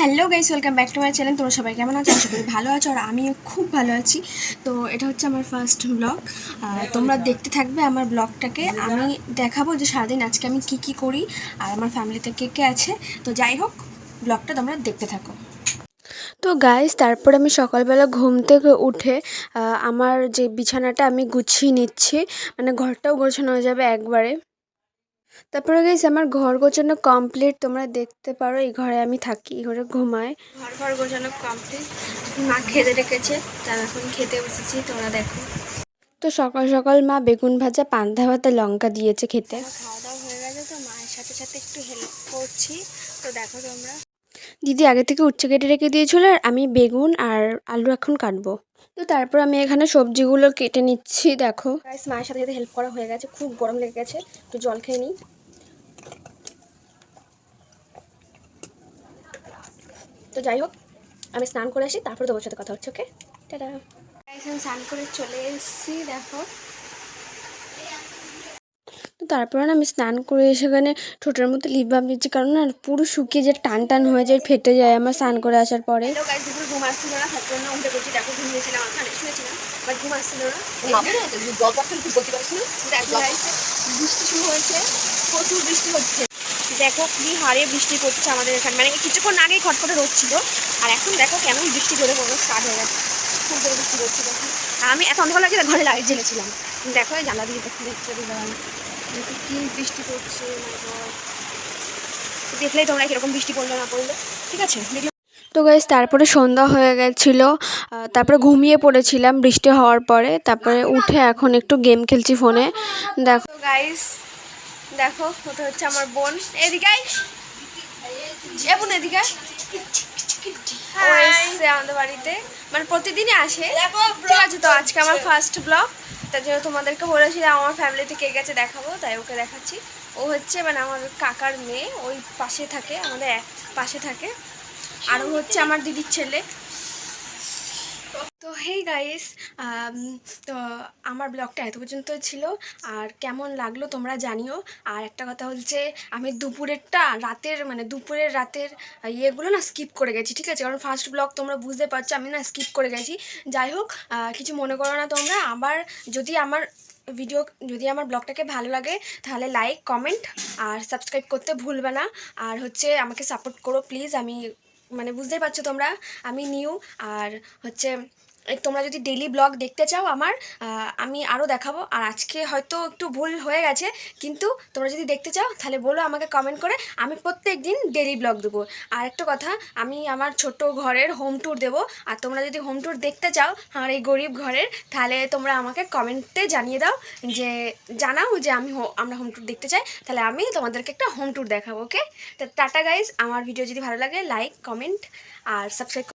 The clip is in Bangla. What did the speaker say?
Hello guys, welcome back to my channel. তোমরা সবাই কেমন আছো? আশা করি ভালো আছো, আর আমিও খুব ভালো আছি। তো এটা হচ্ছে আমার ফার্স্ট ব্লগ। তোমরা দেখতে থাকবে আমার ব্লগটাকে। আমি দেখাবো যে সারাদিন আজকে আমি কি করি আর আমার ফ্যামিলিতে কে কে আছে। তো যাই হোক, ব্লগটা তোমরা দেখতে থাকো। তো গাইস, তারপর আমি সকালবেলা ঘুম থেকে উঠে আমার যে বিছানাটা আমি গুছিয়ে নিচ্ছি, মানে ঘরটাও গোছানো হয়ে যাবে একবারে। তারপরে গাইস, আমার ঘর গোছানো কমপ্লিট। তোমরা দেখতে পারো এই ঘরে আমি থাকি, এই ঘরে ঘুমাই। ঘর গোছানো কমপ্লিট। মা খেতে রেখেছে, তার এখন খেতে বসেছি, তোমরা দেখো। তো সকাল সকাল মা বেগুন ভাজা, পান্তা ভাতে লঙ্কা দিয়েছে খেতে। খাওয়া দাওয়া হয়ে গেছে, তো মায়ের সাথে সাথে একটু হেল্প করছি। তো দেখো তোমরা, দিদি আগে থেকে উচ্ছে কেটে রেখে দিয়েছিল, আর আমি বেগুন আর আলু এখন কাটবো। তো তারপর আমি এখানে সবজিগুলো কেটে নিচ্ছি। দেখো গাইস, মায়ের সাথে সাথে হেল্প করা হয়ে গেছে। খুব গরম লেগে গেছে, একটু জল খেয়ে নিই। তো যাই হোক, আমি স্নান করে আসি, তারপরে তোমার সাথে কথা হচ্ছে। ওকে, টাটা। আমি স্নান করে চলে এসেছি, দেখো। তো তারপরে না আমি স্নান করে সেখানে ঠোঁটের মধ্যে লিপ বাম দিচ্ছি, কারণ না পুরো শুকিয়ে যে টান টান হয়ে যায়, ফেটে যায় আমার স্নান করে আসার পরে। ঘুম আসছিল না, তার জন্য উঠে পড়ছি। দেখো, ঘুমিয়েছিলাম, ওখানে শুয়েছিলাম, বাট ঘুম আসছিল না। বৃষ্টি শুরু হয়েছে, প্রচুর বৃষ্টি হচ্ছে। দেখো কি হারে বৃষ্টি পড়ছে আমাদের এখানে, মানে কিছুক্ষণ আগেই খটখটে রোদ ছিল, আর এখন দেখো কেমন বৃষ্টি জোরে পড়লো, স্টার্ট হয়ে গেছে। খুব জোরে বৃষ্টি পড়ছে। দেখো, আমি এত অন্ধকার লাগছে, ঘরে লাইট জ্বেলেছিলাম। দেখো জানলা দিয়ে দেখতে দেখো কি বৃষ্টি পড়ছে। দেখলেই তোমরা কিরকম বৃষ্টি পড়লো না পড়লো, ঠিক আছে। তো গাইস, তারপরে সন্ধ্যা হয়ে গেছিল, তারপরে ঘুমিয়ে পড়েছিলাম বৃষ্টি হওয়ার পরে। তারপরে উঠে এখন একটু গেম খেলছি ফোনে। দেখো গাইস, দেখো ওটা হচ্ছে আমার বোন। এদিকে বোন, এদিকে ও এসছে আমাদের বাড়িতে, মানে প্রতিদিনই আসে, ঠিক আছে। তো আজকে আমার ফার্স্ট ব্লগ, তার জন্য তোমাদেরকে বলেছিলাম আমার ফ্যামিলিতে কে গেছে দেখাবো, তাই ওকে দেখাচ্ছি। ও হচ্ছে মানে আমার কাকার মেয়ে, ওই পাশে থাকে, আমাদের এক পাশে থাকে। আর ও হচ্ছে আমার দিদির ছেলে। তো হেই গাইস, তো আমার ব্লগটা এত পর্যন্ত ছিল, আর কেমন লাগলো তোমরা জানিও। আর একটা কথা হচ্ছে, আমি দুপুরের রাতের ইয়েগুলো না স্কিপ করে গেছি, ঠিক আছে, কারণ ফার্স্ট ব্লগ তোমরা বুঝতে পারছো আমি না স্কিপ করে গেছি। যাই হোক, কিছু মনে করো না তোমরা। আবার যদি আমার ব্লগটাকে ভালো লাগে, তাহলে লাইক, কমেন্ট আর সাবস্ক্রাইব করতে ভুলবে না। আর হচ্ছে আমাকে সাপোর্ট করো প্লিজ। আমি মানে বুঝতেই পারছো তোমরা, আমি নিউ। আর হচ্ছে তোমরা যদি ডেইলি ব্লগ দেখতে চাও আমার, আমি আরও দেখাবো। আর আজকে হয়তো একটু ভুল হয়ে গেছে, কিন্তু তোমরা যদি দেখতে চাও তাহলে বলো আমাকে কমেন্ট করে, আমি প্রত্যেক দিন ডেইলি ব্লগ দেবো। আর একটা কথা, আমি আমার ছোট ঘরের হোম ট্যুর দেবো। আর তোমরা যদি হোম ট্যুর দেখতে চাও আমার এই গরিব ঘরের, তাহলে তোমরা আমাকে কমেন্টে জানিয়ে দাও, যে জানাও যে আমরা হোম ট্যুর দেখতে চাই, তাহলে আমি তোমাদেরকে একটা হোম ট্যুর দেখাবো। ওকে, তো টাটা গাইজ। আমার ভিডিও যদি ভালো লাগে লাইক, কমেন্ট আর সাবস্ক্রাইব।